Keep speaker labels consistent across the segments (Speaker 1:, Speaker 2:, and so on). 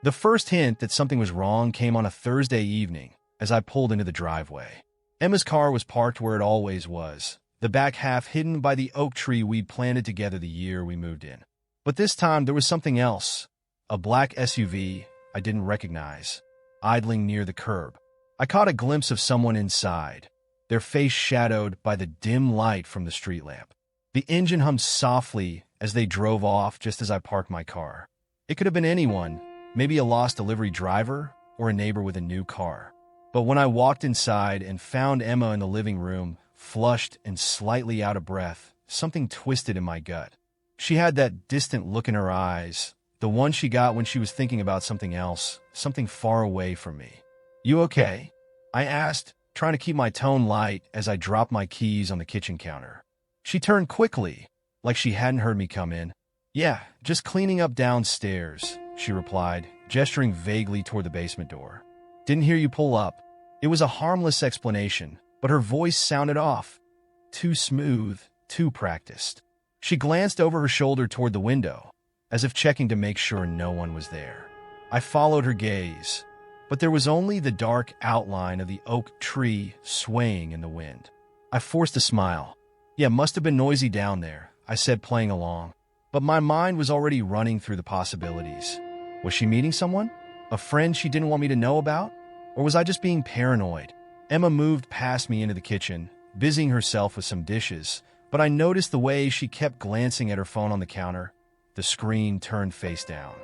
Speaker 1: The first hint that something was wrong came on a Thursday evening as I pulled into the driveway. Emma's car was parked where it always was, the back half hidden by the oak tree we'd planted together the year we moved in. But this time there was something else, a black SUV I didn't recognize, idling near the curb. I caught a glimpse of someone inside, their face shadowed by the dim light from the street lamp. The engine hummed softly as they drove off just as I parked my car. It could have been anyone, maybe a lost delivery driver or a neighbor with a new car. But when I walked inside and found Emma in the living room, flushed and slightly out of breath, something twisted in my gut. She had that distant look in her eyes, the one she got when she was thinking about something else, something far away from me. "You okay?" I asked, trying to keep my tone light as I dropped my keys on the kitchen counter. She turned quickly, like she hadn't heard me come in. "Yeah, just cleaning up downstairs," she replied, gesturing vaguely toward the basement door. "Didn't hear you pull up." It was a harmless explanation, but her voice sounded off. Too smooth, too practiced. She glanced over her shoulder toward the window, as if checking to make sure no one was there. I followed her gaze, but there was only the dark outline of the oak tree swaying in the wind. I forced a smile. "Yeah, must have been noisy down there," I said, playing along. But my mind was already running through the possibilities. Was she meeting someone? A friend she didn't want me to know about? Or was I just being paranoid? Emma moved past me into the kitchen, busying herself with some dishes, but I noticed the way she kept glancing at her phone on the counter, the screen turned face down.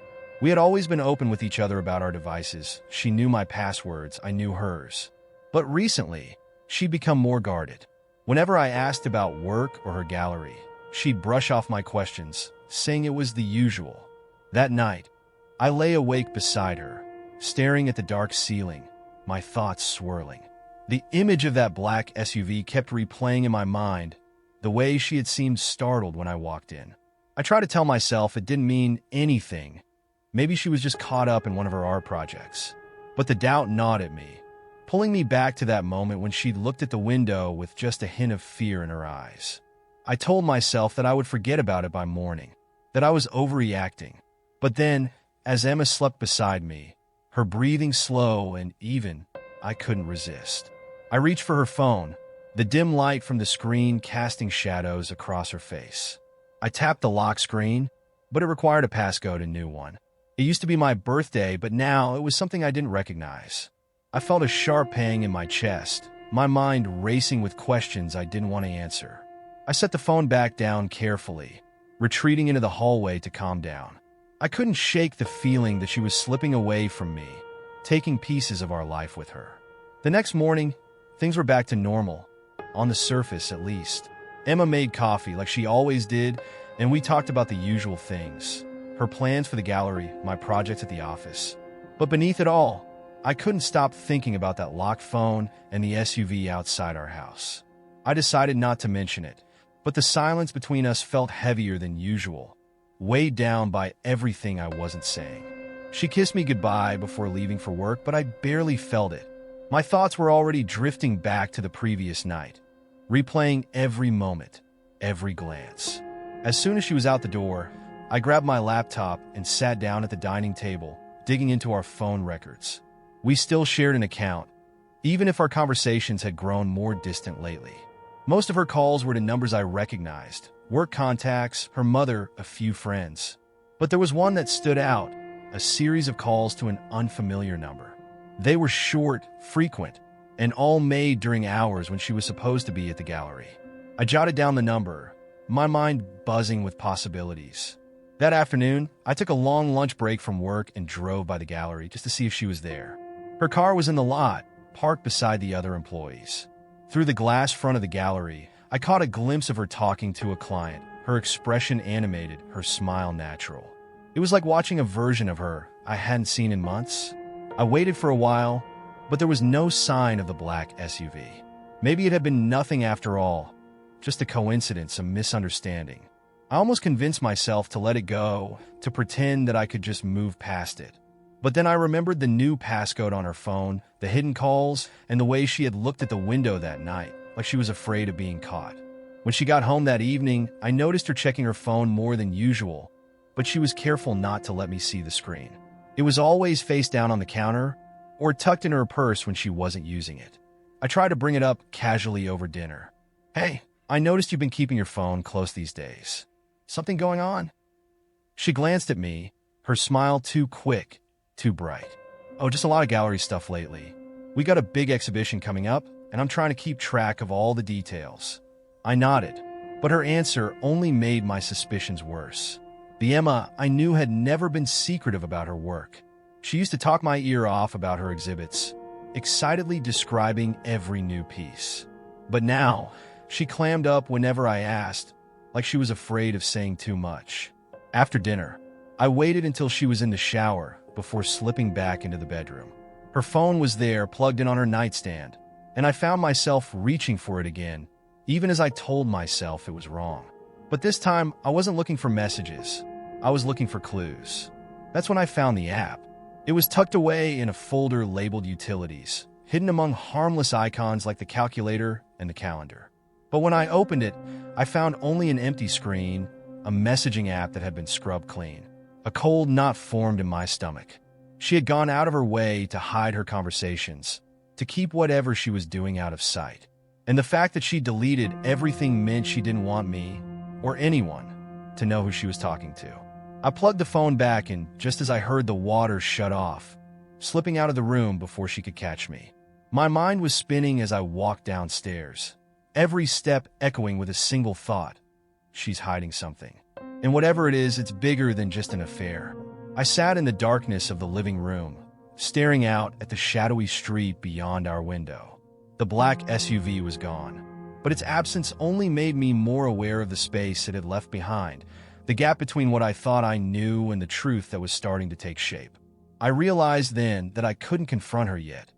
Speaker 1: We had always been open with each other about our devices. She knew my passwords, I knew hers. But recently, she'd become more guarded. Whenever I asked about work or her gallery, she'd brush off my questions, saying it was the usual. That night, I lay awake beside her, staring at the dark ceiling, my thoughts swirling. The image of that black SUV kept replaying in my mind, the way she had seemed startled when I walked in. I tried to tell myself it didn't mean anything. Maybe she was just caught up in one of her art projects. But the doubt gnawed at me, pulling me back to that moment when she'd looked at the window with just a hint of fear in her eyes. I told myself that I would forget about it by morning, that I was overreacting. But then, as Emma slept beside me, her breathing slow and even, I couldn't resist. I reached for her phone, the dim light from the screen casting shadows across her face. I tapped the lock screen, but it required a passcode, a new one. It used to be my birthday, but now it was something I didn't recognize. I felt a sharp pang in my chest, my mind racing with questions I didn't want to answer. I set the phone back down carefully, retreating into the hallway to calm down. I couldn't shake the feeling that she was slipping away from me, taking pieces of our life with her. The next morning, things were back to normal, on the surface at least. Emma made coffee like she always did, and we talked about the usual things. Her plans for the gallery, my projects at the office. But beneath it all, I couldn't stop thinking about that locked phone and the SUV outside our house. I decided not to mention it, but the silence between us felt heavier than usual, weighed down by everything I wasn't saying. She kissed me goodbye before leaving for work, but I barely felt it. My thoughts were already drifting back to the previous night, replaying every moment, every glance. As soon as she was out the door, I grabbed my laptop and sat down at the dining table, digging into our phone records. We still shared an account, even if our conversations had grown more distant lately. Most of her calls were to numbers I recognized, work contacts, her mother, a few friends. But there was one that stood out, a series of calls to an unfamiliar number. They were short, frequent, and all made during hours when she was supposed to be at the gallery. I jotted down the number, my mind buzzing with possibilities. That afternoon, I took a long lunch break from work and drove by the gallery just to see if she was there. Her car was in the lot, parked beside the other employees. Through the glass front of the gallery, I caught a glimpse of her talking to a client, her expression animated, her smile natural. It was like watching a version of her I hadn't seen in months. I waited for a while, but there was no sign of the black SUV. Maybe it had been nothing after all, just a coincidence, a misunderstanding. I almost convinced myself to let it go, to pretend that I could just move past it. But then I remembered the new passcode on her phone, the hidden calls, and the way she had looked at the window that night, like she was afraid of being caught. When she got home that evening, I noticed her checking her phone more than usual, but she was careful not to let me see the screen. It was always face down on the counter or tucked in her purse when she wasn't using it. I tried to bring it up casually over dinner. "Hey, I noticed you've been keeping your phone close these days. Something going on?" She glanced at me, her smile too quick, too bright. "Oh, just a lot of gallery stuff lately. We got a big exhibition coming up, and I'm trying to keep track of all the details." I nodded, but her answer only made my suspicions worse. The Emma I knew had never been secretive about her work. She used to talk my ear off about her exhibits, excitedly describing every new piece. But now, she clammed up whenever I asked, like she was afraid of saying too much. After dinner, I waited until she was in the shower before slipping back into the bedroom. Her phone was there, plugged in on her nightstand, and I found myself reaching for it again, even as I told myself it was wrong. But this time, I wasn't looking for messages. I was looking for clues. That's when I found the app. It was tucked away in a folder labeled Utilities, hidden among harmless icons like the calculator and the calendar. But when I opened it, I found only an empty screen, a messaging app that had been scrubbed clean. A cold knot formed in my stomach. She had gone out of her way to hide her conversations, to keep whatever she was doing out of sight. And the fact that she deleted everything meant she didn't want me, or anyone, to know who she was talking to. I plugged the phone back in just as I heard the water shut off, slipping out of the room before she could catch me. My mind was spinning as I walked downstairs, every step echoing with a single thought: she's hiding something. And whatever it is, it's bigger than just an affair. I sat in the darkness of the living room, staring out at the shadowy street beyond our window. The black SUV was gone, but its absence only made me more aware of the space it had left behind, the gap between what I thought I knew and the truth that was starting to take shape. I realized then that I couldn't confront her yet,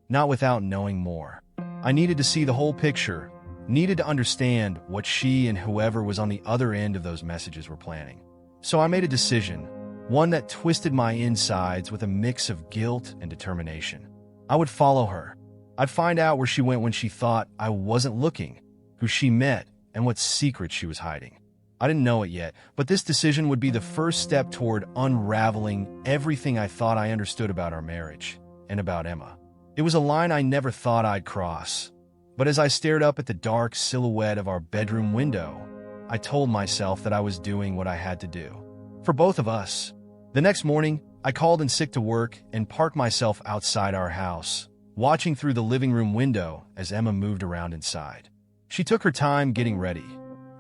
Speaker 1: not without knowing more. I needed to see the whole picture, needed to understand what she and whoever was on the other end of those messages were planning. So I made a decision, one that twisted my insides with a mix of guilt and determination. I would follow her. I'd find out where she went when she thought I wasn't looking, who she met, and what secrets she was hiding. I didn't know it yet, but this decision would be the first step toward unraveling everything I thought I understood about our marriage and about Emma. It was a line I never thought I'd cross, but as I stared up at the dark silhouette of our bedroom window, I told myself that I was doing what I had to do. For both of us. The next morning, I called in sick to work and parked myself outside our house, watching through the living room window as Emma moved around inside. She took her time getting ready,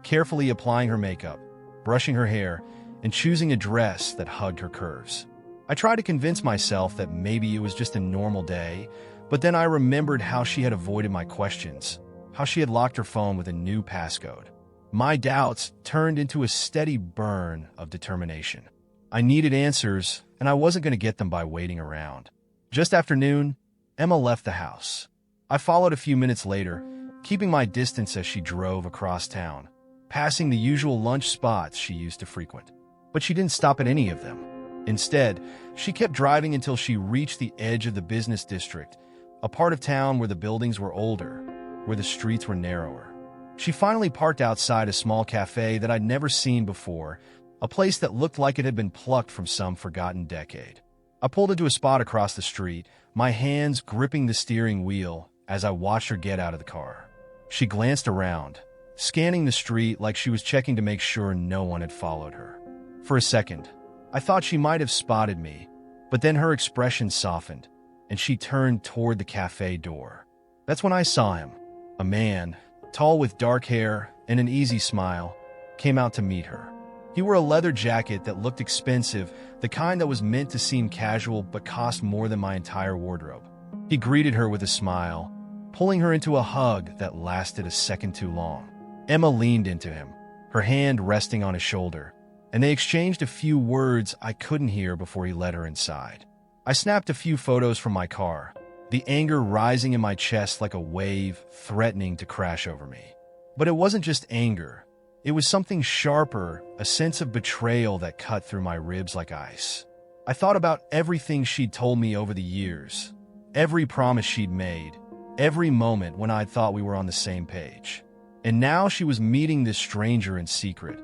Speaker 1: carefully applying her makeup, brushing her hair, and choosing a dress that hugged her curves. I tried to convince myself that maybe it was just a normal day, but then I remembered how she had avoided my questions, how she had locked her phone with a new passcode. My doubts turned into a steady burn of determination. I needed answers, and I wasn't going to get them by waiting around. Just after noon, Emma left the house. I followed a few minutes later, keeping my distance as she drove across town, passing the usual lunch spots she used to frequent. But she didn't stop at any of them. Instead, she kept driving until she reached the edge of the business district, a part of town where the buildings were older, where the streets were narrower. She finally parked outside a small cafe that I'd never seen before, a place that looked like it had been plucked from some forgotten decade. I pulled into a spot across the street, my hands gripping the steering wheel as I watched her get out of the car. She glanced around, scanning the street like she was checking to make sure no one had followed her. For a second, I thought she might have spotted me, but then her expression softened, and she turned toward the cafe door. That's when I saw him. A man, tall with dark hair and an easy smile, came out to meet her. He wore a leather jacket that looked expensive, the kind that was meant to seem casual but cost more than my entire wardrobe. He greeted her with a smile, pulling her into a hug that lasted a second too long. Emma leaned into him, her hand resting on his shoulder, and they exchanged a few words I couldn't hear before he led her inside. I snapped a few photos from my car, the anger rising in my chest like a wave threatening to crash over me. But it wasn't just anger. It was something sharper, a sense of betrayal that cut through my ribs like ice. I thought about everything she'd told me over the years, every promise she'd made, every moment when I'd thought we were on the same page. And now she was meeting this stranger in secret,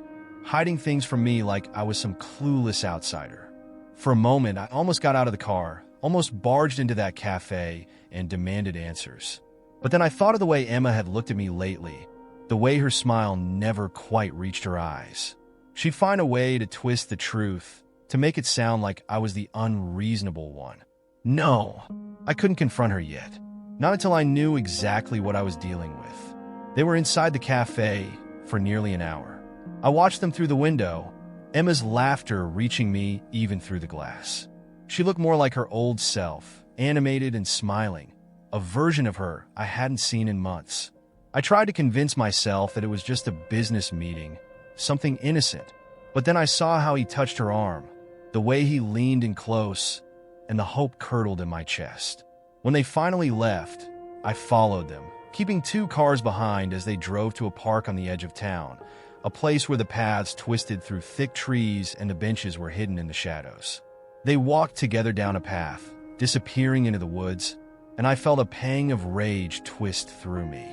Speaker 1: hiding things from me like I was some clueless outsider. For a moment, I almost got out of the car, almost barged into that cafe, and demanded answers. But then I thought of the way Emma had looked at me lately, the way her smile never quite reached her eyes. She'd find a way to twist the truth, to make it sound like I was the unreasonable one. No, I couldn't confront her yet. Not until I knew exactly what I was dealing with. They were inside the cafe for nearly an hour. I watched them through the window, Emma's laughter reaching me even through the glass. She looked more like her old self, animated and smiling, a version of her I hadn't seen in months. I tried to convince myself that it was just a business meeting, something innocent, but then I saw how he touched her arm, the way he leaned in close, and the hope curdled in my chest. When they finally left, I followed them, keeping 2 cars behind as they drove to a park on the edge of town, a place where the paths twisted through thick trees and the benches were hidden in the shadows. They walked together down a path, disappearing into the woods, and I felt a pang of rage twist through me.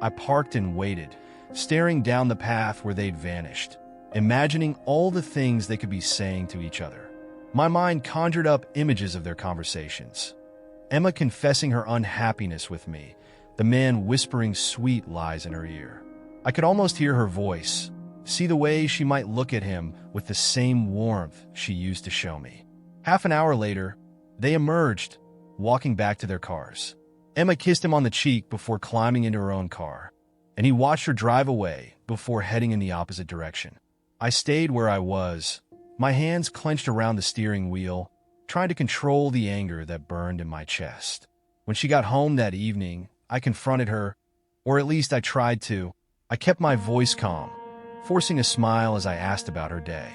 Speaker 1: I parked and waited, staring down the path where they'd vanished, imagining all the things they could be saying to each other. My mind conjured up images of their conversations. Emma confessing her unhappiness with me, the man whispering sweet lies in her ear. I could almost hear her voice, see the way she might look at him with the same warmth she used to show me. Half an hour later, they emerged, walking back to their cars. Emma kissed him on the cheek before climbing into her own car, and he watched her drive away before heading in the opposite direction. I stayed where I was, my hands clenched around the steering wheel, trying to control the anger that burned in my chest. When she got home that evening, I confronted her, or at least I tried to. I kept my voice calm, forcing a smile as I asked about her day.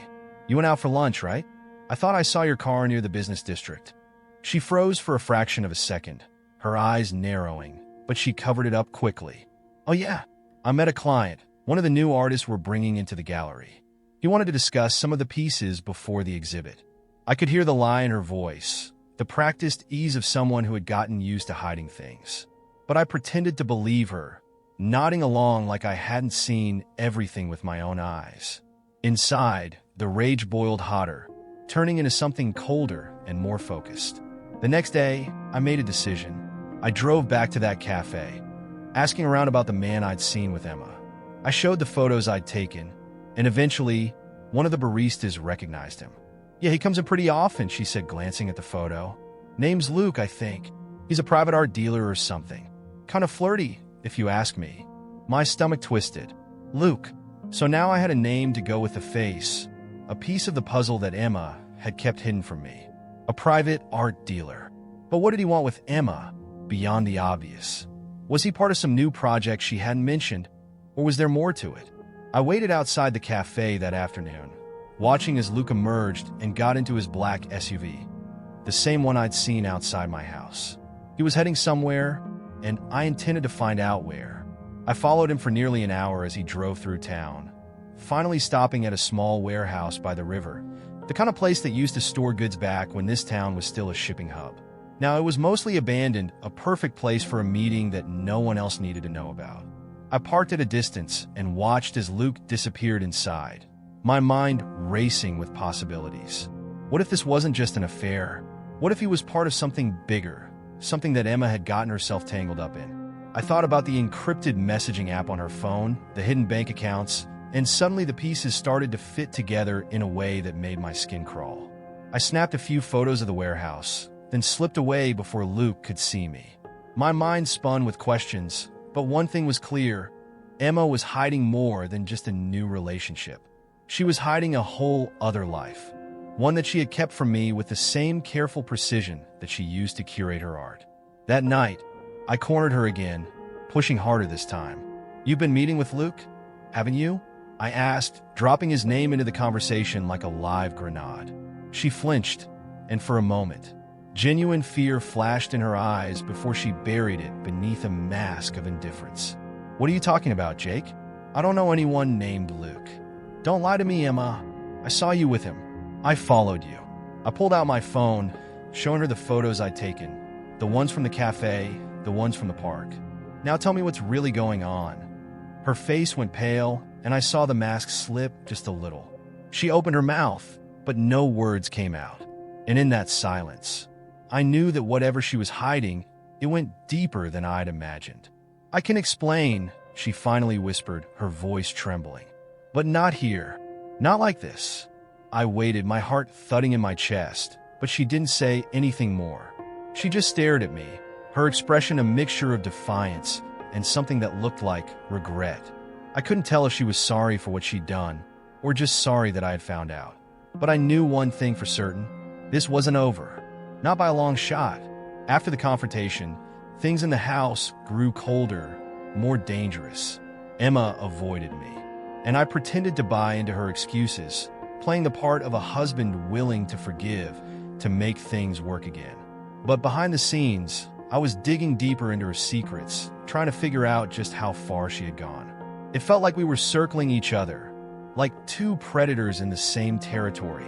Speaker 1: "You went out for lunch, right? I thought I saw your car near the business district." She froze for a fraction of a second, her eyes narrowing, but she covered it up quickly. "Oh yeah, I met a client, one of the new artists we're bringing into the gallery. He wanted to discuss some of the pieces before the exhibit." I could hear the lie in her voice, the practiced ease of someone who had gotten used to hiding things. But I pretended to believe her, nodding along like I hadn't seen everything with my own eyes. Inside, the rage boiled hotter, turning into something colder and more focused. The next day, I made a decision. I drove back to that cafe, asking around about the man I'd seen with Emma. I showed the photos I'd taken, and eventually, one of the baristas recognized him. "Yeah, he comes in pretty often," she said, glancing at the photo. "Name's Luke, I think. He's a private art dealer or something. Kind of flirty, if you ask me." My stomach twisted. Luke. So now I had a name to go with the face, a piece of the puzzle that Emma had kept hidden from me. A private art dealer. But what did he want with Emma, beyond the obvious? Was he part of some new project she hadn't mentioned, or was there more to it? I waited outside the cafe that afternoon, watching as Luke emerged and got into his black SUV, the same one I'd seen outside my house. He was heading somewhere, and I intended to find out where. I followed him for nearly an hour as he drove through town, finally stopping at a small warehouse by the river, the kind of place that used to store goods back when this town was still a shipping hub. Now, it was mostly abandoned, a perfect place for a meeting that no one else needed to know about. I parked at a distance and watched as Luke disappeared inside, my mind racing with possibilities. What if this wasn't just an affair? What if he was part of something bigger, something that Emma had gotten herself tangled up in? I thought about the encrypted messaging app on her phone, the hidden bank accounts, and suddenly the pieces started to fit together in a way that made my skin crawl. I snapped a few photos of the warehouse, then slipped away before Luke could see me. My mind spun with questions, but one thing was clear. Emma was hiding more than just a new relationship. She was hiding a whole other life, one that she had kept from me with the same careful precision that she used to curate her art. That night, I cornered her again, pushing harder this time. "You've been meeting with Luke, haven't you?" I asked, dropping his name into the conversation like a live grenade. She flinched, and for a moment, genuine fear flashed in her eyes before she buried it beneath a mask of indifference. "What are you talking about, Jake? I don't know anyone named Luke." "Don't lie to me, Emma. I saw you with him. I followed you." I pulled out my phone, showing her the photos I'd taken, the ones from the cafe, the ones from the park. "Now tell me what's really going on." Her face went pale, and I saw the mask slip just a little. She opened her mouth, but no words came out. And in that silence, I knew that whatever she was hiding, it went deeper than I'd imagined. "I can explain," she finally whispered, her voice trembling. "But not here. Not like this." I waited, my heart thudding in my chest, but she didn't say anything more. She just stared at me, her expression a mixture of defiance and something that looked like regret. I couldn't tell if she was sorry for what she'd done, or just sorry that I had found out. But I knew one thing for certain: this wasn't over. Not by a long shot. After the confrontation, things in the house grew colder, more dangerous. Emma avoided me, and I pretended to buy into her excuses, playing the part of a husband willing to forgive, to make things work again. But behind the scenes, I was digging deeper into her secrets, trying to figure out just how far she had gone. It felt like we were circling each other, like two predators in the same territory,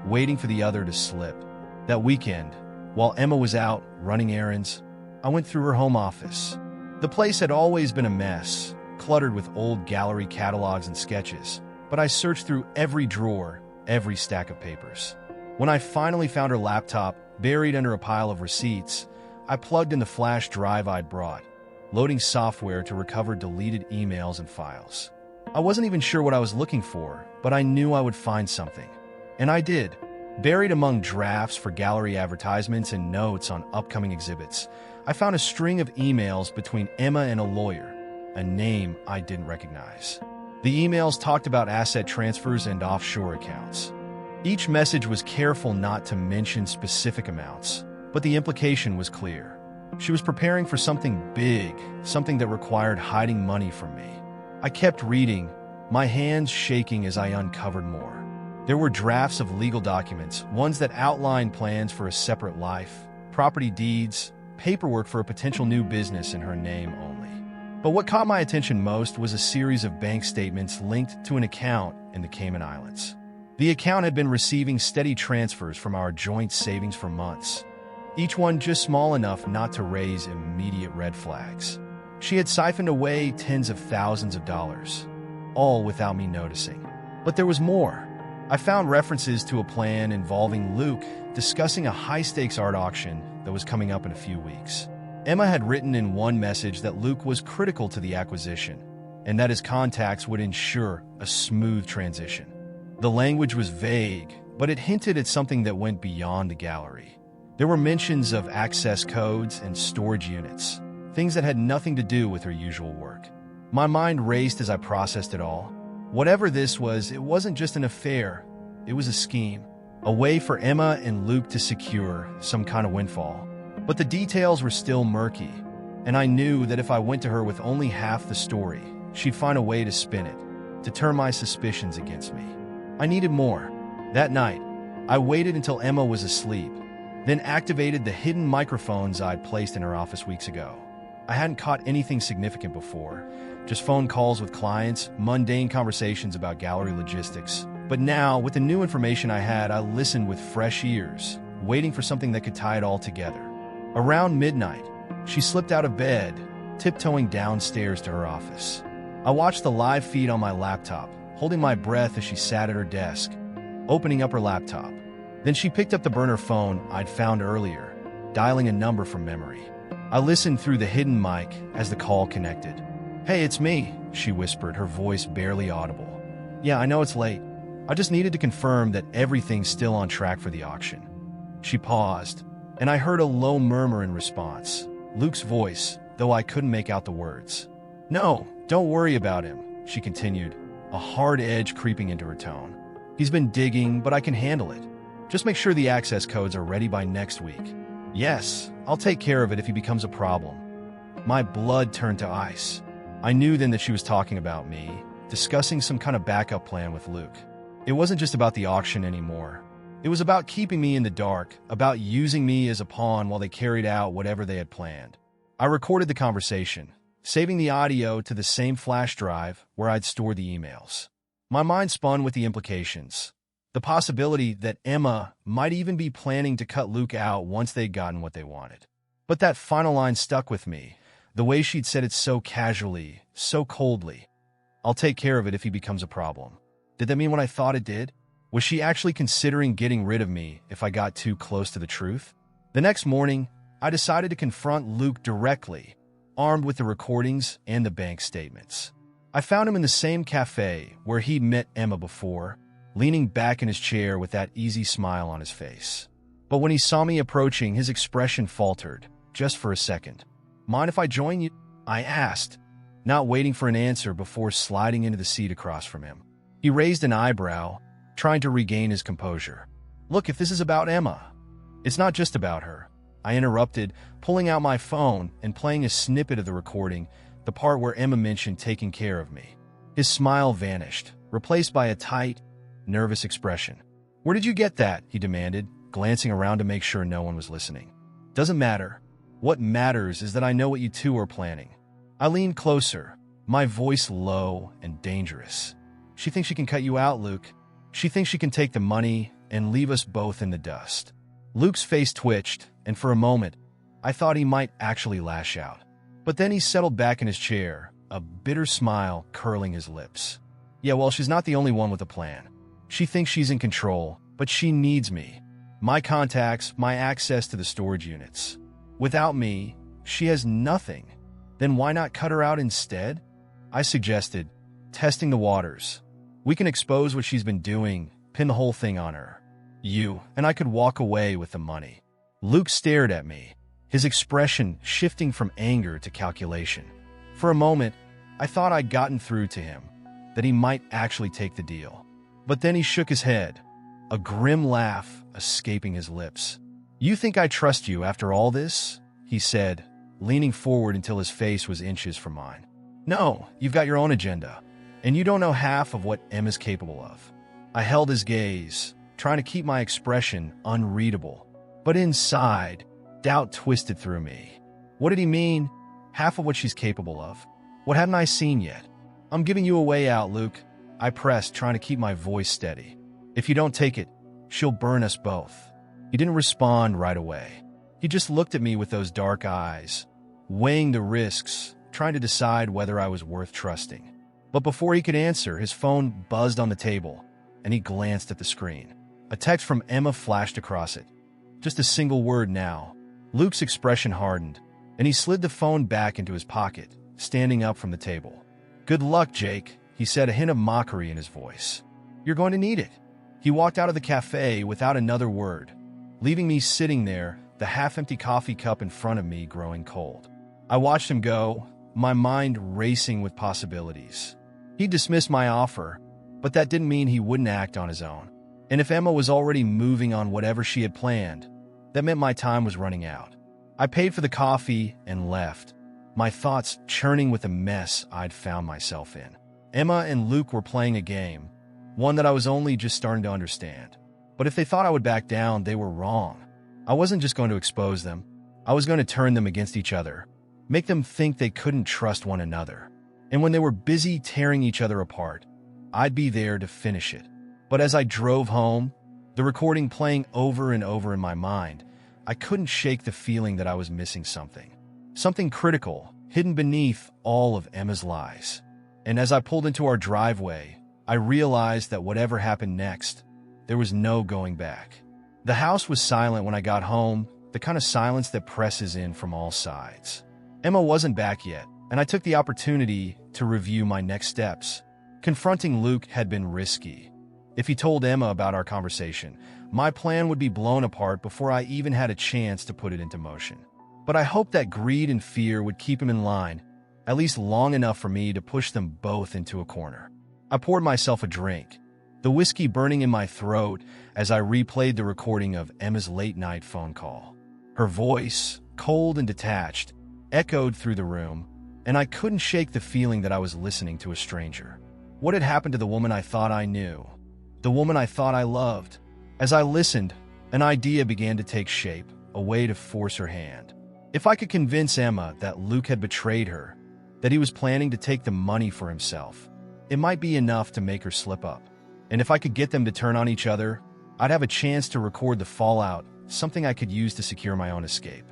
Speaker 1: waiting for the other to slip. That weekend, while Emma was out running errands, I went through her home office. The place had always been a mess, cluttered with old gallery catalogs and sketches, but I searched through every drawer, every stack of papers. When I finally found her laptop buried under a pile of receipts, I plugged in the flash drive I'd brought, loading software to recover deleted emails and files. I wasn't even sure what I was looking for, but I knew I would find something. And I did. Buried among drafts for gallery advertisements and notes on upcoming exhibits, I found a string of emails between Emma and a lawyer, a name I didn't recognize. The emails talked about asset transfers and offshore accounts. Each message was careful not to mention specific amounts, but the implication was clear. She was preparing for something big, something that required hiding money from me. I kept reading, my hands shaking as I uncovered more. There were drafts of legal documents, ones that outlined plans for a separate life, property deeds, paperwork for a potential new business in her name only. But what caught my attention most was a series of bank statements linked to an account in the Cayman Islands. The account had been receiving steady transfers from our joint savings for months, each one just small enough not to raise immediate red flags. She had siphoned away tens of thousands of dollars, all without me noticing. But there was more. I found references to a plan involving Luke discussing a high-stakes art auction that was coming up in a few weeks. Emma had written in one message that Luke was critical to the acquisition, and that his contacts would ensure a smooth transition. The language was vague, but it hinted at something that went beyond the gallery. There were mentions of access codes and storage units, things that had nothing to do with her usual work. My mind raced as I processed it all. Whatever this was, it wasn't just an affair, it was a scheme. A way for Emma and Luke to secure some kind of windfall. But the details were still murky, and I knew that if I went to her with only half the story, she'd find a way to spin it, to turn my suspicions against me. I needed more. That night, I waited until Emma was asleep, then activated the hidden microphones I'd placed in her office weeks ago. I hadn't caught anything significant before, just phone calls with clients, mundane conversations about gallery logistics. But now, with the new information I had, I listened with fresh ears, waiting for something that could tie it all together. Around midnight, she slipped out of bed, tiptoeing downstairs to her office. I watched the live feed on my laptop, holding my breath as she sat at her desk, opening up her laptop. Then she picked up the burner phone I'd found earlier, dialing a number from memory. I listened through the hidden mic as the call connected. "Hey, it's me," she whispered, her voice barely audible. "Yeah, I know it's late. I just needed to confirm that everything's still on track for the auction." She paused, and I heard a low murmur in response. Luke's voice, though I couldn't make out the words. "No, don't worry about him," she continued, a hard edge creeping into her tone. "He's been digging, but I can handle it. Just make sure the access codes are ready by next week." "Yes, I'll take care of it if he becomes a problem." My blood turned to ice. I knew then that she was talking about me, discussing some kind of backup plan with Luke. It wasn't just about the auction anymore. It was about keeping me in the dark, about using me as a pawn while they carried out whatever they had planned. I recorded the conversation, saving the audio to the same flash drive where I'd stored the emails. My mind spun with the implications. The possibility that Emma might even be planning to cut Luke out once they'd gotten what they wanted. But that final line stuck with me, the way she'd said it so casually, so coldly. "I'll take care of it if he becomes a problem." Did that mean what I thought it did? Was she actually considering getting rid of me if I got too close to the truth? The next morning, I decided to confront Luke directly, armed with the recordings and the bank statements. I found him in the same cafe where he'd met Emma before, leaning back in his chair with that easy smile on his face. But when he saw me approaching, his expression faltered, just for a second. "Mind if I join you?" I asked, not waiting for an answer before sliding into the seat across from him. He raised an eyebrow, trying to regain his composure. "Look, if this is about Emma." "It's not just about her," I interrupted, pulling out my phone and playing a snippet of the recording, the part where Emma mentioned taking care of me. His smile vanished, replaced by a tight, nervous expression. "Where did you get that?" he demanded, glancing around to make sure no one was listening. "Doesn't matter. What matters is that I know what you two are planning." I leaned closer, my voice low and dangerous. "She thinks she can cut you out, Luke. She thinks she can take the money and leave us both in the dust." Luke's face twitched, and for a moment, I thought he might actually lash out. But then he settled back in his chair, a bitter smile curling his lips. "Yeah, well, she's not the only one with a plan. She thinks she's in control, but she needs me. My contacts, my access to the storage units. Without me, she has nothing. Then why not cut her out instead?" I suggested, testing the waters. "We can expose what she's been doing, pin the whole thing on her. And I could walk away with the money." Luke stared at me, his expression shifting from anger to calculation. For a moment, I thought I'd gotten through to him, that he might actually take the deal. But then he shook his head, a grim laugh escaping his lips. "You think I trust you after all this?" he said, leaning forward until his face was inches from mine. "No, you've got your own agenda, and you don't know half of what Emma's capable of." I held his gaze, trying to keep my expression unreadable. But inside, doubt twisted through me. What did he mean? Half of what she's capable of? What hadn't I seen yet? "I'm giving you a way out, Luke," I pressed, trying to keep my voice steady. "If you don't take it, she'll burn us both." He didn't respond right away. He just looked at me with those dark eyes, weighing the risks, trying to decide whether I was worth trusting. But before he could answer, his phone buzzed on the table, and he glanced at the screen. A text from Emma flashed across it. Just a single word now. Luke's expression hardened, and he slid the phone back into his pocket, standing up from the table. "Good luck, Jake," he said, a hint of mockery in his voice. "You're going to need it." He walked out of the cafe without another word, leaving me sitting there, the half-empty coffee cup in front of me growing cold. I watched him go, my mind racing with possibilities. He dismissed my offer, but that didn't mean he wouldn't act on his own. And if Emma was already moving on whatever she had planned, that meant my time was running out. I paid for the coffee and left, my thoughts churning with the mess I'd found myself in. Emma and Luke were playing a game, one that I was only just starting to understand. But if they thought I would back down, they were wrong. I wasn't just going to expose them. I was going to turn them against each other, make them think they couldn't trust one another. And when they were busy tearing each other apart, I'd be there to finish it. But as I drove home, the recording playing over and over in my mind, I couldn't shake the feeling that I was missing something. Something critical, hidden beneath all of Emma's lies. And as I pulled into our driveway, I realized that whatever happened next, there was no going back. The house was silent when I got home, the kind of silence that presses in from all sides. Emma wasn't back yet, and I took the opportunity to review my next steps. Confronting Luke had been risky. If he told Emma about our conversation, my plan would be blown apart before I even had a chance to put it into motion. But I hoped that greed and fear would keep him in line, at least long enough for me to push them both into a corner. I poured myself a drink, the whiskey burning in my throat as I replayed the recording of Emma's late-night phone call. Her voice, cold and detached, echoed through the room, and I couldn't shake the feeling that I was listening to a stranger. What had happened to the woman I thought I knew? The woman I thought I loved? As I listened, an idea began to take shape, a way to force her hand. If I could convince Emma that Luke had betrayed her, that he was planning to take the money for himself, it might be enough to make her slip up. And if I could get them to turn on each other, I'd have a chance to record the fallout, something I could use to secure my own escape.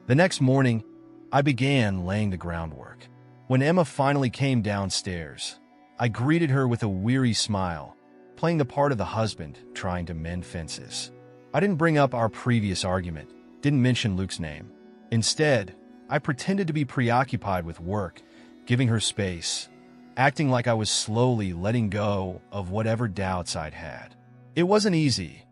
Speaker 1: The next morning, I began laying the groundwork. When Emma finally came downstairs, I greeted her with a weary smile, playing the part of the husband trying to mend fences. I didn't bring up our previous argument, didn't mention Luke's name. Instead, I pretended to be preoccupied with work, giving her space, acting like I was slowly letting go of whatever doubts I'd had. It wasn't easy.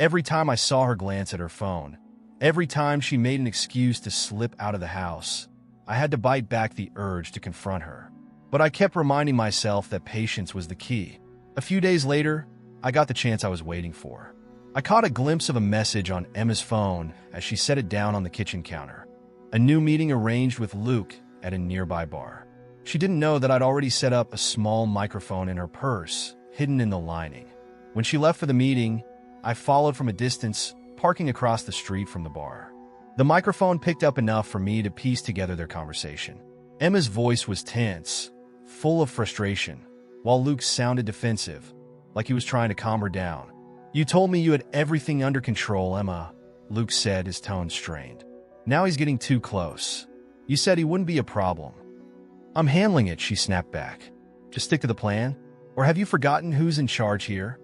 Speaker 1: Every time I saw her glance at her phone, every time she made an excuse to slip out of the house, I had to bite back the urge to confront her. But I kept reminding myself that patience was the key. A few days later, I got the chance I was waiting for. I caught a glimpse of a message on Emma's phone as she set it down on the kitchen counter. A new meeting arranged with Luke at a nearby bar. She didn't know that I'd already set up a small microphone in her purse, hidden in the lining. When she left for the meeting, I followed from a distance, parking across the street from the bar. The microphone picked up enough for me to piece together their conversation. Emma's voice was tense, full of frustration, while Luke sounded defensive, like he was trying to calm her down. "You told me you had everything under control, Emma," Luke said, his tone strained. "Now he's getting too close. You said he wouldn't be a problem." "I'm handling it," she snapped back. "Just stick to the plan? Or have you forgotten who's in charge here?"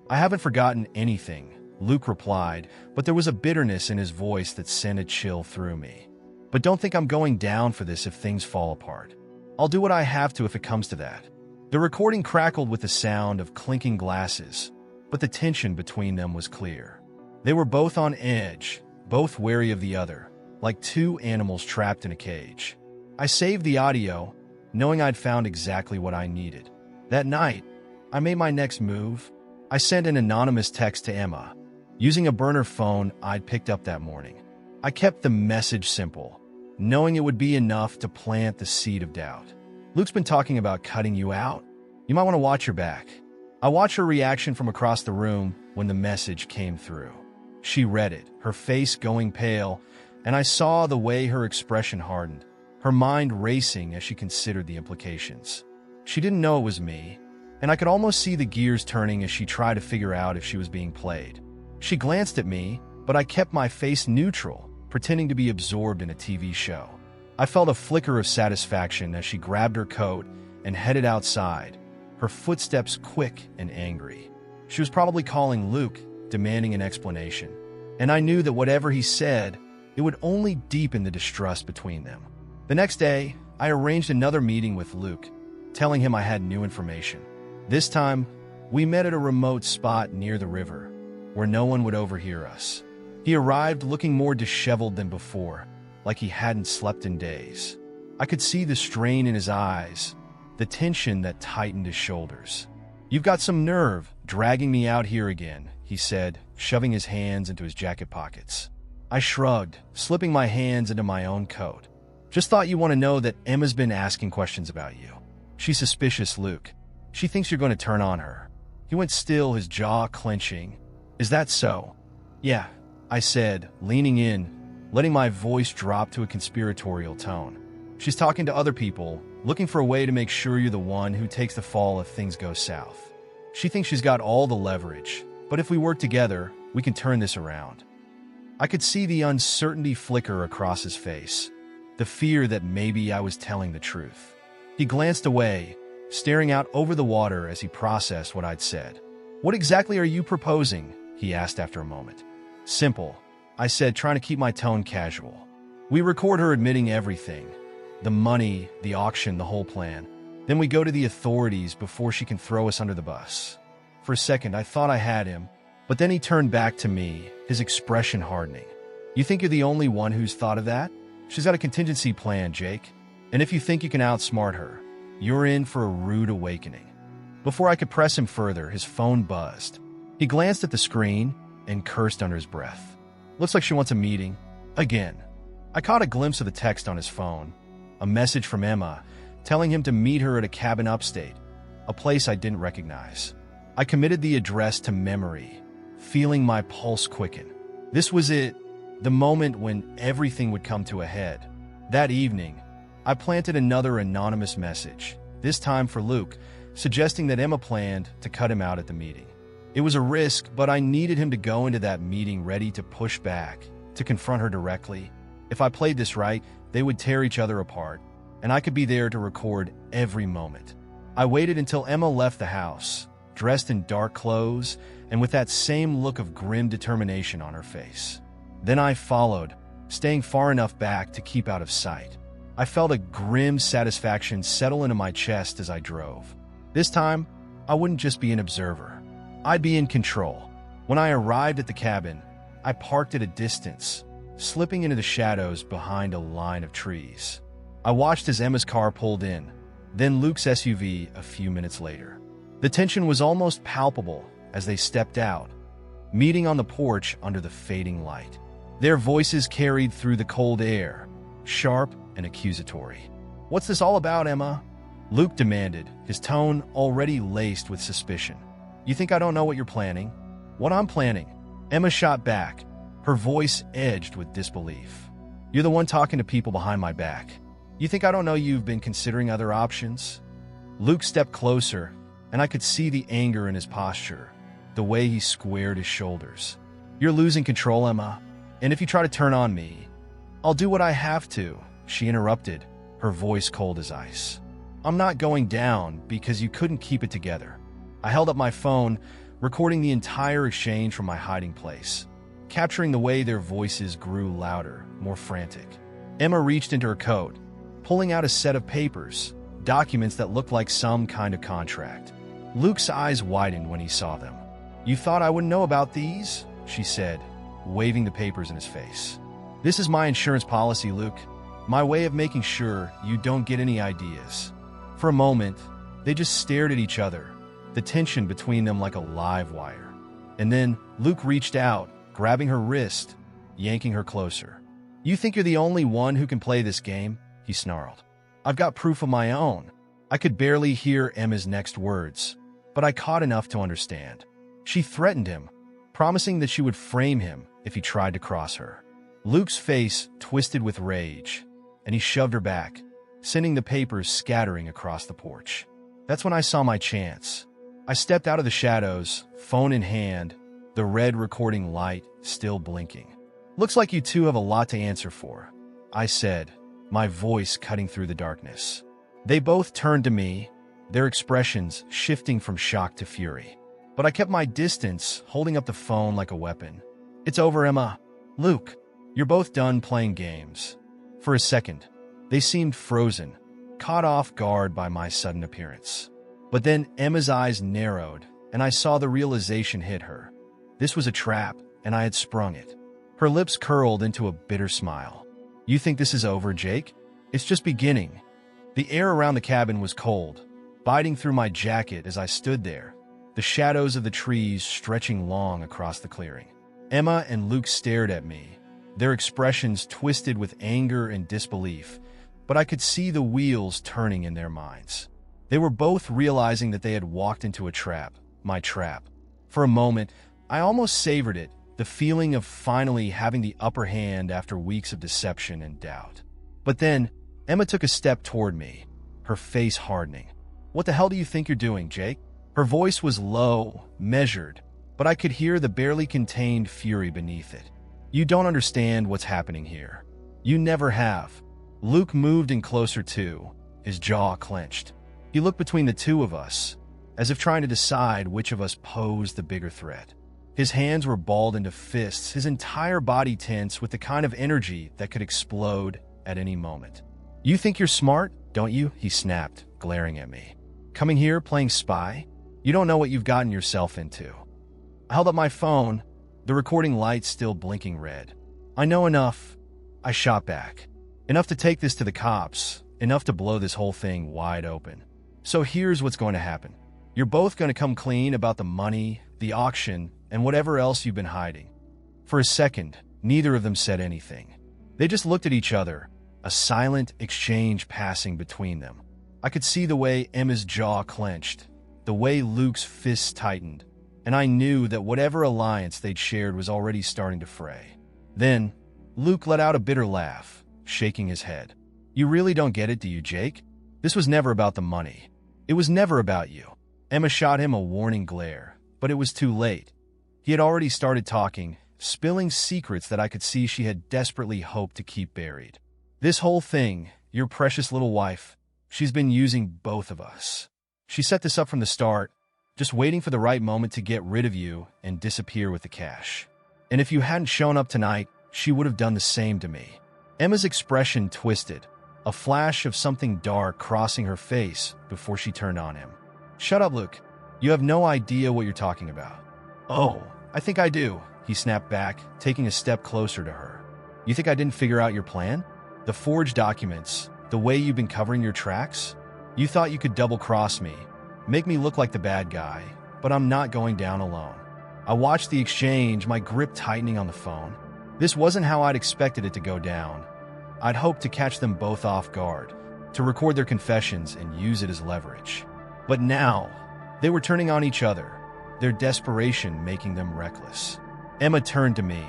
Speaker 1: "I haven't forgotten anything," Luke replied, but there was a bitterness in his voice that sent a chill through me. "But don't think I'm going down for this if things fall apart. I'll do what I have to if it comes to that." The recording crackled with the sound of clinking glasses, but the tension between them was clear. They were both on edge, both wary of the other, like two animals trapped in a cage. I saved the audio, knowing I'd found exactly what I needed. That night, I made my next move. I sent an anonymous text to Emma, using a burner phone I'd picked up that morning. I kept the message simple, knowing it would be enough to plant the seed of doubt. "Luke's been talking about cutting you out. You might want to watch your back." I watched her reaction from across the room when the message came through. She read it, her face going pale, and I saw the way her expression hardened, her mind racing as she considered the implications. She didn't know it was me, and I could almost see the gears turning as she tried to figure out if she was being played. She glanced at me, but I kept my face neutral, pretending to be absorbed in a TV show. I felt a flicker of satisfaction as she grabbed her coat and headed outside, her footsteps quick and angry. She was probably calling Luke, demanding an explanation, and I knew that whatever he said, it would only deepen the distrust between them. The next day, I arranged another meeting with Luke, telling him I had new information. This time, we met at a remote spot near the river, where no one would overhear us. He arrived looking more disheveled than before, like he hadn't slept in days. I could see the strain in his eyes, the tension that tightened his shoulders. "You've got some nerve, dragging me out here again," he said, shoving his hands into his jacket pockets. I shrugged, slipping my hands into my own coat. "Just thought you want to know that Emma's been asking questions about you. She's suspicious, Luke. She thinks you're going to turn on her." He went still, his jaw clenching. "Is that so?" "Yeah," I said, leaning in, letting my voice drop to a conspiratorial tone. "She's talking to other people, looking for a way to make sure you're the one who takes the fall if things go south. She thinks she's got all the leverage, but if we work together, we can turn this around." I could see the uncertainty flicker across his face, the fear that maybe I was telling the truth. He glanced away, staring out over the water as he processed what I'd said. "What exactly are you proposing?" he asked after a moment. "Simple," I said, trying to keep my tone casual. "We record her admitting everything. The money, the auction, the whole plan. Then we go to the authorities before she can throw us under the bus." For a second, I thought I had him, but then he turned back to me, his expression hardening. "You think you're the only one who's thought of that? She's got a contingency plan, Jake. And if you think you can outsmart her, you're in for a rude awakening." Before I could press him further, his phone buzzed. He glanced at the screen and cursed under his breath. "Looks like she wants a meeting. Again." I caught a glimpse of the text on his phone, a message from Emma, telling him to meet her at a cabin upstate, a place I didn't recognize. I committed the address to memory, feeling my pulse quicken. This was it, the moment when everything would come to a head. That evening, I planted another anonymous message, this time for Luke, suggesting that Emma planned to cut him out at the meeting. It was a risk, but I needed him to go into that meeting ready to push back, to confront her directly. If I played this right, they would tear each other apart, and I could be there to record every moment. I waited until Emma left the house, dressed in dark clothes and with that same look of grim determination on her face. Then I followed, staying far enough back to keep out of sight. I felt a grim satisfaction settle into my chest as I drove. This time, I wouldn't just be an observer. I'd be in control. When I arrived at the cabin, I parked at a distance, slipping into the shadows behind a line of trees. I watched as Emma's car pulled in, then Luke's SUV a few minutes later. The tension was almost palpable as they stepped out, meeting on the porch under the fading light. Their voices carried through the cold air, sharp and accusatory. "What's this all about, Emma?" Luke demanded, his tone already laced with suspicion. "You think I don't know what you're planning?" "What I'm planning?" Emma shot back, her voice edged with disbelief. "You're the one talking to people behind my back. You think I don't know you've been considering other options?" Luke stepped closer, and I could see the anger in his posture, the way he squared his shoulders. "You're losing control, Emma, and if you try to turn on me, I'll do what I have to," she interrupted, her voice cold as ice. "I'm not going down because you couldn't keep it together." I held up my phone, recording the entire exchange from my hiding place, capturing the way their voices grew louder, more frantic. Emma reached into her coat, pulling out a set of papers, documents that looked like some kind of contract. Luke's eyes widened when he saw them. "You thought I wouldn't know about these?" she said, waving the papers in his face. "This is my insurance policy, Luke. My way of making sure you don't get any ideas." For a moment, they just stared at each other, the tension between them like a live wire. And then Luke reached out, grabbing her wrist, yanking her closer. "You think you're the only one who can play this game?" he snarled. "I've got proof of my own." I could barely hear Emma's next words, but I caught enough to understand. She threatened him, promising that she would frame him if he tried to cross her. Luke's face twisted with rage, and he shoved her back, sending the papers scattering across the porch. That's when I saw my chance. I stepped out of the shadows, phone in hand, the red recording light still blinking. "Looks like you two have a lot to answer for," I said, my voice cutting through the darkness. They both turned to me, their expressions shifting from shock to fury. But I kept my distance, holding up the phone like a weapon. "It's over, Emma. Luke, you're both done playing games." For a second, they seemed frozen, caught off guard by my sudden appearance. But then Emma's eyes narrowed, and I saw the realization hit her. This was a trap, and I had sprung it. Her lips curled into a bitter smile. "You think this is over, Jake? It's just beginning." The air around the cabin was cold, biting through my jacket as I stood there, the shadows of the trees stretching long across the clearing. Emma and Luke stared at me, their expressions twisted with anger and disbelief, but I could see the wheels turning in their minds. They were both realizing that they had walked into a trap, my trap. For a moment, I almost savored it, the feeling of finally having the upper hand after weeks of deception and doubt. But then, Emma took a step toward me, her face hardening. "What the hell do you think you're doing, Jake?" Her voice was low, measured, but I could hear the barely contained fury beneath it. "You don't understand what's happening here. You never have." Luke moved in closer too, his jaw clenched. He looked between the two of us, as if trying to decide which of us posed the bigger threat. His hands were balled into fists, his entire body tense with the kind of energy that could explode at any moment. "You think you're smart, don't you?" he snapped, glaring at me. "Coming here playing spy? You don't know what you've gotten yourself into." I held up my phone, the recording light still blinking red. "I know enough," I shot back. "Enough to take this to the cops, enough to blow this whole thing wide open. So here's what's going to happen. You're both going to come clean about the money, the auction, and whatever else you've been hiding." For a second, neither of them said anything. They just looked at each other, a silent exchange passing between them. I could see the way Emma's jaw clenched, the way Luke's fists tightened, and I knew that whatever alliance they'd shared was already starting to fray. Then, Luke let out a bitter laugh, shaking his head. "You really don't get it, do you, Jake? This was never about the money. It was never about you." Emma shot him a warning glare, but it was too late. He had already started talking, spilling secrets that I could see she had desperately hoped to keep buried. "This whole thing, your precious little wife, she's been using both of us. She set this up from the start, just waiting for the right moment to get rid of you and disappear with the cash. And if you hadn't shown up tonight, she would have done the same to me. Emma's expression twisted, a flash of something dark crossing her face before she turned on him. Shut up, Luke. You have no idea what you're talking about. Oh, I think I do, he snapped back, taking a step closer to her. You think I didn't figure out your plan? The forged documents, the way you've been covering your tracks? You thought you could double-cross me, make me look like the bad guy, but I'm not going down alone. I watched the exchange, my grip tightening on the phone. This wasn't how I'd expected it to go down. I'd hoped to catch them both off guard, to record their confessions and use it as leverage. But now, they were turning on each other, their desperation making them reckless. Emma turned to me,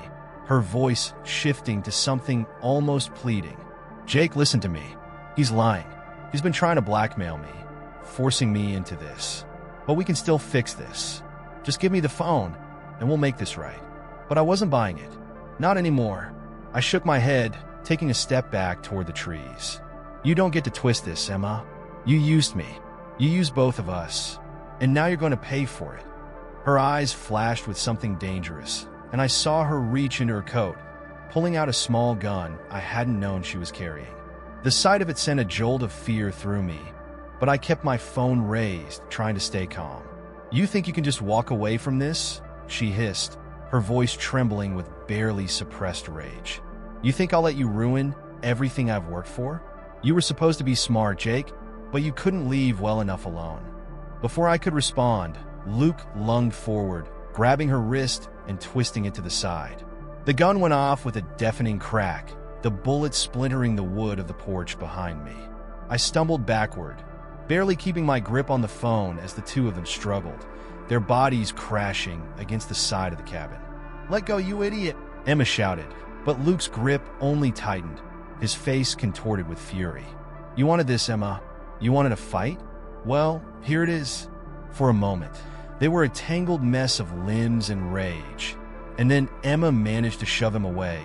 Speaker 1: her voice shifting to something almost pleading. Jake, listen to me. He's lying. He's been trying to blackmail me, forcing me into this. But we can still fix this. Just give me the phone, and we'll make this right. But I wasn't buying it. Not anymore. I shook my head, taking a step back toward the trees. You don't get to twist this, Emma. You used me. You used both of us. And now you're going to pay for it. Her eyes flashed with something dangerous, and I saw her reach into her coat, pulling out a small gun I hadn't known she was carrying. The sight of it sent a jolt of fear through me, but I kept my phone raised, trying to stay calm. You think you can just walk away from this? She hissed, her voice trembling with barely suppressed rage. You think I'll let you ruin everything I've worked for? You were supposed to be smart, Jake, but you couldn't leave well enough alone. Before I could respond, Luke lunged forward, grabbing her wrist and twisting it to the side. The gun went off with a deafening crack, the bullet splintering the wood of the porch behind me. I stumbled backward, barely keeping my grip on the phone as the two of them struggled, their bodies crashing against the side of the cabin. Let go, you idiot, Emma shouted, but Luke's grip only tightened, his face contorted with fury. You wanted this, Emma? You wanted a fight? Well, here it is. For a moment, they were a tangled mess of limbs and rage, and then Emma managed to shove him away,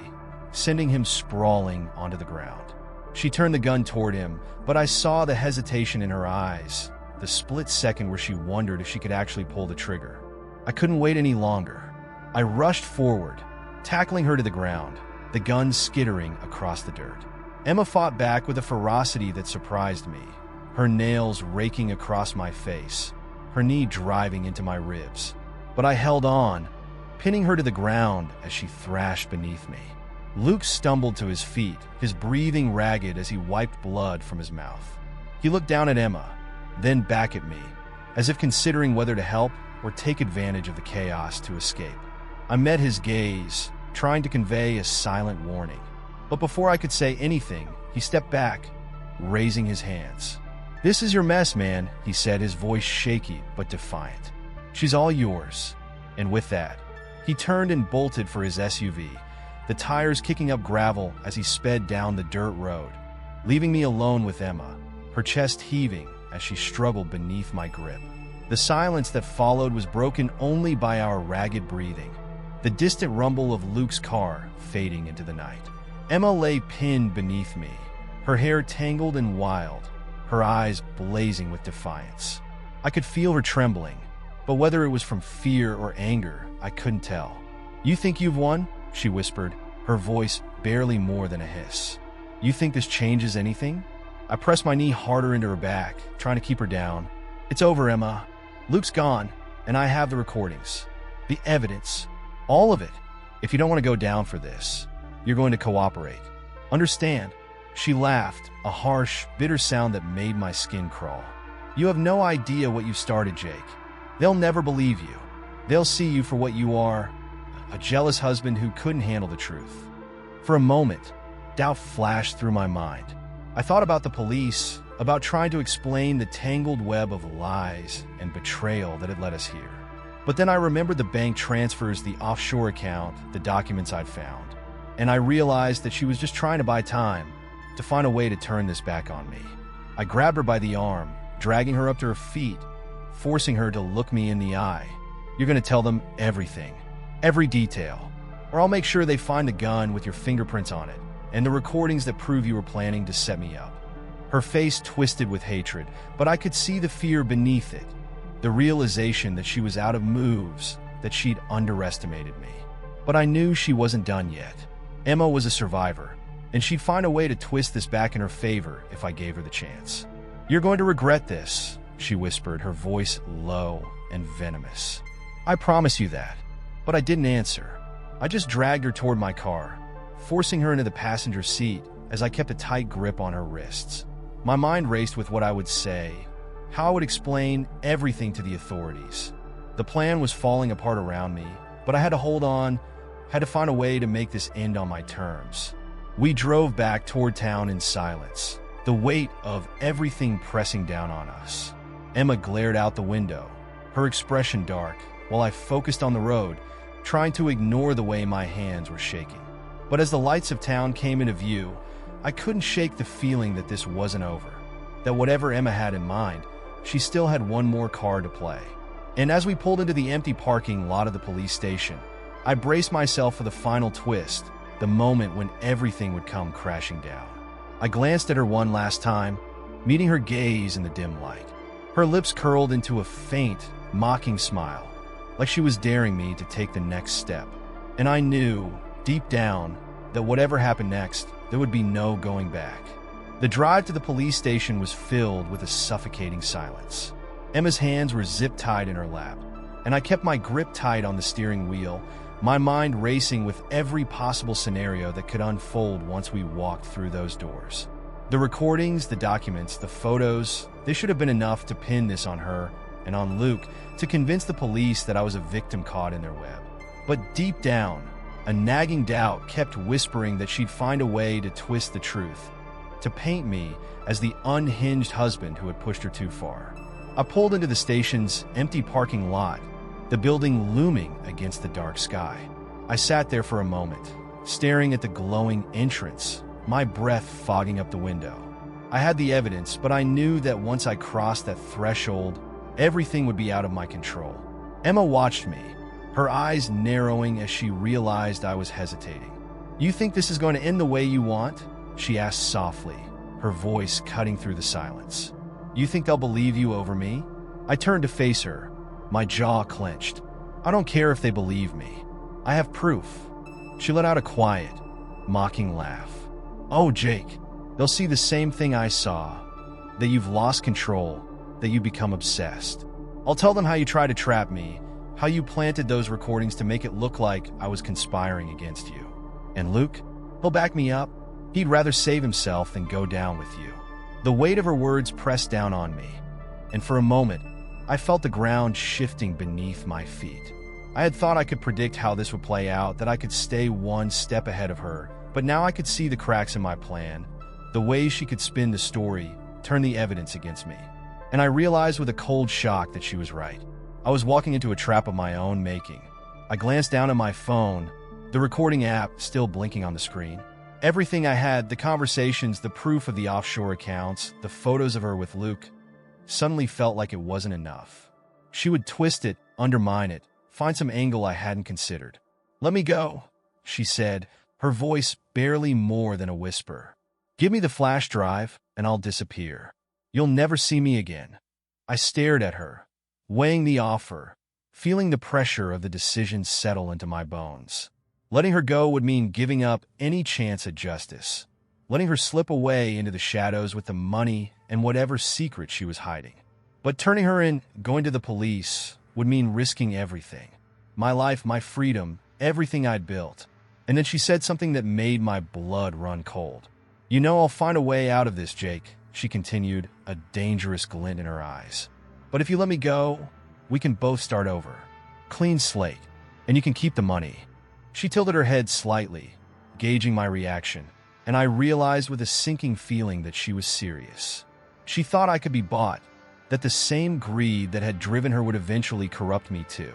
Speaker 1: sending him sprawling onto the ground. She turned the gun toward him, but I saw the hesitation in her eyes, the split second where she wondered if she could actually pull the trigger. I couldn't wait any longer. I rushed forward, tackling her to the ground, the gun skittering across the dirt. Emma fought back with a ferocity that surprised me, her nails raking across my face, her knee driving into my ribs. But I held on, pinning her to the ground as she thrashed beneath me. Luke stumbled to his feet, his breathing ragged as he wiped blood from his mouth. He looked down at Emma, then back at me, as if considering whether to help or take advantage of the chaos to escape. I met his gaze, trying to convey a silent warning. But before I could say anything, he stepped back, raising his hands. This is your mess, man, he said, his voice shaky but defiant. She's all yours. And with that, he turned and bolted for his SUV, the tires kicking up gravel as he sped down the dirt road, leaving me alone with Emma, her chest heaving as she struggled beneath my grip. The silence that followed was broken only by our ragged breathing, the distant rumble of Luke's car fading into the night. Emma lay pinned beneath me, her hair tangled and wild, her eyes blazing with defiance. I could feel her trembling, but whether it was from fear or anger, I couldn't tell. You think you've won? She whispered, her voice barely more than a hiss. You think this changes anything? I pressed my knee harder into her back, trying to keep her down. It's over, Emma. Luke's gone, and I have the recordings. The evidence. All of it. If you don't want to go down for this, you're going to cooperate. Understand? She laughed, a harsh, bitter sound that made my skin crawl. You have no idea what you started, Jake. They'll never believe you. They'll see you for what you are, a jealous husband who couldn't handle the truth. For a moment, doubt flashed through my mind. I thought about the police, about trying to explain the tangled web of lies and betrayal that had led us here. But then I remembered the bank transfers, the offshore account, the documents I'd found, and I realized that she was just trying to buy time, to find a way to turn this back on me. I grabbed her by the arm, dragging her up to her feet, forcing her to look me in the eye. You're going to tell them everything, every detail, or I'll make sure they find the gun with your fingerprints on it and the recordings that prove you were planning to set me up. Her face twisted with hatred, but I could see the fear beneath it, the realization that she was out of moves, that she'd underestimated me. But I knew she wasn't done yet. Emma was a survivor, and she'd find a way to twist this back in her favor if I gave her the chance. "You're going to regret this," she whispered, her voice low and venomous. "I promise you that." But I didn't answer. I just dragged her toward my car, forcing her into the passenger seat as I kept a tight grip on her wrists. My mind raced with what I would say, how I would explain everything to the authorities. The plan was falling apart around me, but I had to hold on, had to find a way to make this end on my terms. We drove back toward town in silence, the weight of everything pressing down on us. Emma glared out the window, her expression dark, while I focused on the road, trying to ignore the way my hands were shaking. But as the lights of town came into view, I couldn't shake the feeling that this wasn't over, that whatever Emma had in mind, she still had one more card to play. And as we pulled into the empty parking lot of the police station, I braced myself for the final twist, the moment when everything would come crashing down. I glanced at her one last time, meeting her gaze in the dim light. Her lips curled into a faint, mocking smile, like she was daring me to take the next step. And I knew, deep down, that whatever happened next, there would be no going back. The drive to the police station was filled with a suffocating silence. Emma's hands were zip-tied in her lap, and I kept my grip tight on the steering wheel, my mind racing with every possible scenario that could unfold once we walked through those doors. The recordings, the documents, the photos, they should have been enough to pin this on her and on Luke, to convince the police that I was a victim caught in their web. But deep down, a nagging doubt kept whispering that she'd find a way to twist the truth, to paint me as the unhinged husband who had pushed her too far. I pulled into the station's empty parking lot, the building looming against the dark sky. I sat there for a moment, staring at the glowing entrance, my breath fogging up the window. I had the evidence, but I knew that once I crossed that threshold, everything would be out of my control. Emma watched me, her eyes narrowing as she realized I was hesitating. "You think this is going to end the way you want?" she asked softly, her voice cutting through the silence. "You think they'll believe you over me?" I turned to face her, my jaw clenched. "I don't care if they believe me. I have proof." She let out a quiet, mocking laugh. "Oh, Jake, they'll see the same thing I saw, that you've lost control, that you become obsessed. I'll tell them how you tried to trap me, how you planted those recordings to make it look like I was conspiring against you. And Luke, he'll back me up. He'd rather save himself than go down with you." The weight of her words pressed down on me, and for a moment, I felt the ground shifting beneath my feet. I had thought I could predict how this would play out, that I could stay one step ahead of her, but now I could see the cracks in my plan, the way she could spin the story, turn the evidence against me. And I realized with a cold shock that she was right. I was walking into a trap of my own making. I glanced down at my phone, the recording app still blinking on the screen. Everything I had, the conversations, the proof of the offshore accounts, the photos of her with Luke, suddenly felt like it wasn't enough. She would twist it, undermine it, find some angle I hadn't considered. "Let me go," she said, her voice barely more than a whisper. "Give me the flash drive, and I'll disappear. You'll never see me again." I stared at her, weighing the offer, feeling the pressure of the decision settle into my bones. Letting her go would mean giving up any chance at justice, letting her slip away into the shadows with the money and whatever secret she was hiding. But turning her in, going to the police, would mean risking everything. My life, my freedom, everything I'd built. And then she said something that made my blood run cold. "You know I'll find a way out of this, Jake," she continued, a dangerous glint in her eyes. "But if you let me go, we can both start over. Clean slate, and you can keep the money." She tilted her head slightly, gauging my reaction, and I realized with a sinking feeling that she was serious. She thought I could be bought, that the same greed that had driven her would eventually corrupt me too.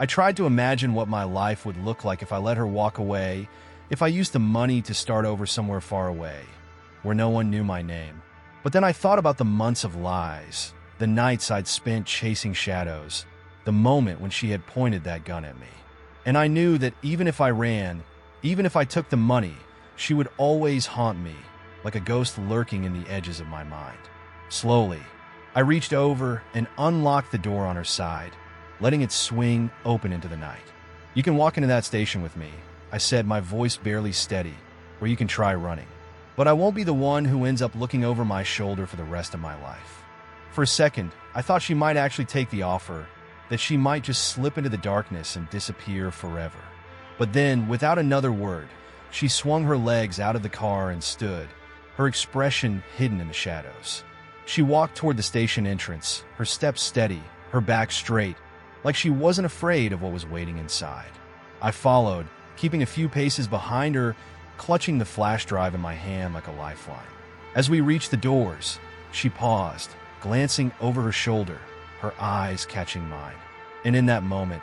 Speaker 1: I tried to imagine what my life would look like if I let her walk away, if I used the money to start over somewhere far away, where no one knew my name. But then I thought about the months of lies, the nights I'd spent chasing shadows, the moment when she had pointed that gun at me. And I knew that even if I ran, even if I took the money, she would always haunt me, like a ghost lurking in the edges of my mind. Slowly, I reached over and unlocked the door on her side, letting it swing open into the night. "You can walk into that station with me," I said, my voice barely steady, "or you can try running. But I won't be the one who ends up looking over my shoulder for the rest of my life." For a second, I thought she might actually take the offer, that she might just slip into the darkness and disappear forever. But then, without another word, she swung her legs out of the car and stood, her expression hidden in the shadows. She walked toward the station entrance, her steps steady, her back straight, like she wasn't afraid of what was waiting inside. I followed, keeping a few paces behind her, clutching the flash drive in my hand like a lifeline. As we reached the doors, she paused, glancing over her shoulder, her eyes catching mine. And in that moment,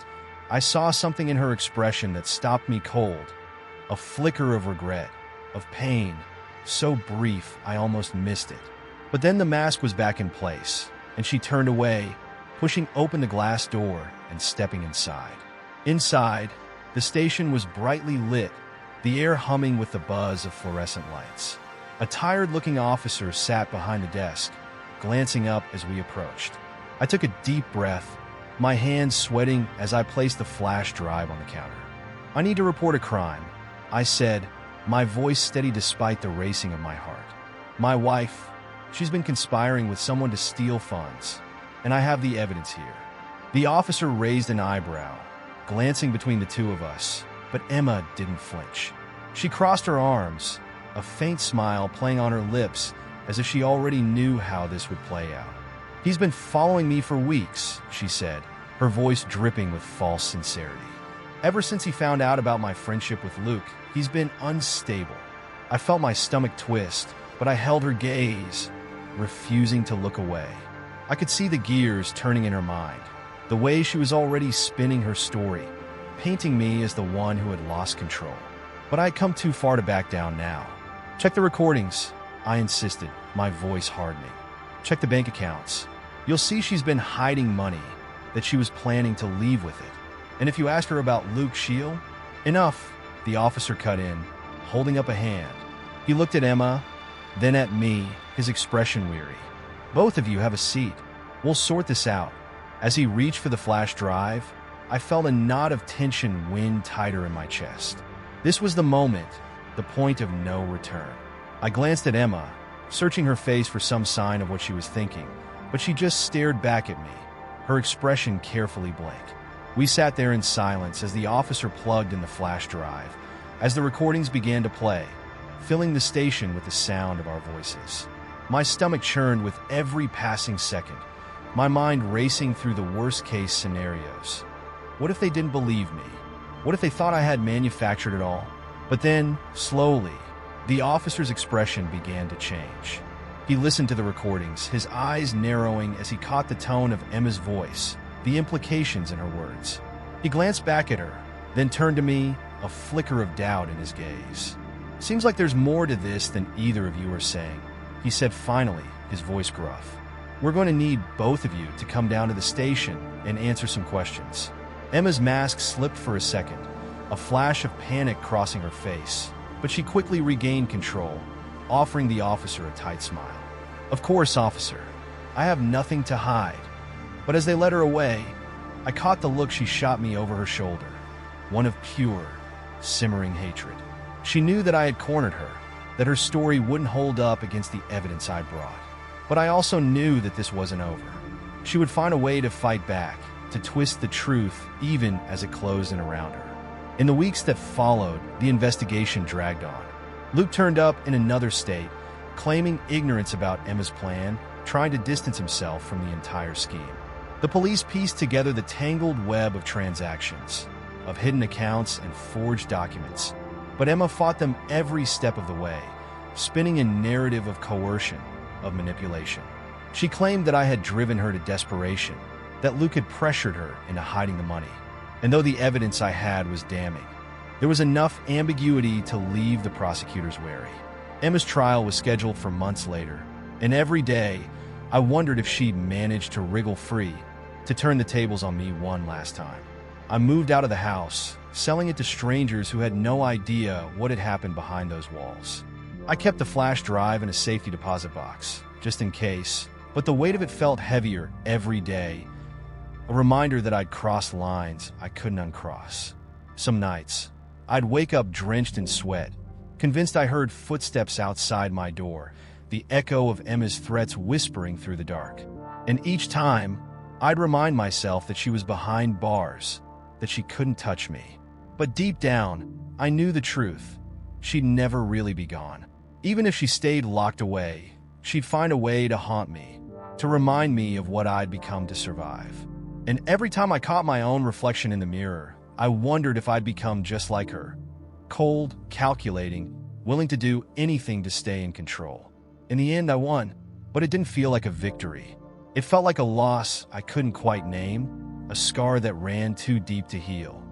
Speaker 1: I saw something in her expression that stopped me cold. A flicker of regret, of pain, so brief I almost missed it. But then the mask was back in place, and she turned away, pushing open the glass door and stepping inside. Inside, the station was brightly lit, the air humming with the buzz of fluorescent lights. A tired-looking officer sat behind the desk, glancing up as we approached. I took a deep breath, my hands sweating as I placed the flash drive on the counter. "I need to report a crime," I said, my voice steady despite the racing of my heart. "My wife, she's been conspiring with someone to steal funds, and I have the evidence here." The officer raised an eyebrow, glancing between the two of us, but Emma didn't flinch. She crossed her arms, a faint smile playing on her lips as if she already knew how this would play out. "He's been following me for weeks," she said, her voice dripping with false sincerity. "Ever since he found out about my friendship with Luke, he's been unstable." I felt my stomach twist, but I held her gaze, refusing to look away. I could see the gears turning in her mind, the way she was already spinning her story, painting me as the one who had lost control. But I had come too far to back down now. "Check the recordings," I insisted, my voice hardening. "Check the bank accounts. You'll see she's been hiding money, that she was planning to leave with it. And if you ask her about Luke Shield..." "Enough," the officer cut in, holding up a hand. He looked at Emma, then at me, his expression weary. "Both of you have a seat. We'll sort this out." As he reached for the flash drive, I felt a knot of tension wind tighter in my chest. This was the moment, the point of no return. I glanced at Emma, searching her face for some sign of what she was thinking, but she just stared back at me, her expression carefully blank. We sat there in silence as the officer plugged in the flash drive, as the recordings began to play, filling the station with the sound of our voices. My stomach churned with every passing second, my mind racing through the worst-case scenarios. What if they didn't believe me? What if they thought I had manufactured it all? But then, slowly, the officer's expression began to change. He listened to the recordings, his eyes narrowing as he caught the tone of Emma's voice, the implications in her words. He glanced back at her, then turned to me, a flicker of doubt in his gaze. "Seems like there's more to this than either of you are saying," he said finally, his voice gruff. "We're going to need both of you to come down to the station and answer some questions." Emma's mask slipped for a second, a flash of panic crossing her face, but she quickly regained control, offering the officer a tight smile. "Of course, officer. I have nothing to hide." But as they led her away, I caught the look she shot me over her shoulder, one of pure, simmering hatred. She knew that I had cornered her, that her story wouldn't hold up against the evidence I brought. But I also knew that this wasn't over. She would find a way to fight back, to twist the truth even as it closed in around her. In the weeks that followed, the investigation dragged on. Luke turned up in another state, claiming ignorance about Emma's plan, trying to distance himself from the entire scheme. The police pieced together the tangled web of transactions, of hidden accounts and forged documents. But Emma fought them every step of the way, spinning a narrative of coercion, of manipulation. She claimed that I had driven her to desperation, that Luke had pressured her into hiding the money. And though the evidence I had was damning, there was enough ambiguity to leave the prosecutors wary. Emma's trial was scheduled for months later, and every day I wondered if she'd managed to wriggle free, to turn the tables on me one last time. I moved out of the house, selling it to strangers who had no idea what had happened behind those walls. I kept the flash drive in a safety deposit box, just in case, but the weight of it felt heavier every day, a reminder that I'd crossed lines I couldn't uncross. Some nights, I'd wake up drenched in sweat, convinced I heard footsteps outside my door, the echo of Emma's threats whispering through the dark. And each time, I'd remind myself that she was behind bars, that she couldn't touch me. But deep down, I knew the truth. She'd never really be gone. Even if she stayed locked away, she'd find a way to haunt me, to remind me of what I'd become to survive. And every time I caught my own reflection in the mirror, I wondered if I'd become just like her. Cold, calculating, willing to do anything to stay in control. In the end, I won, but it didn't feel like a victory. It felt like a loss I couldn't quite name, a scar that ran too deep to heal.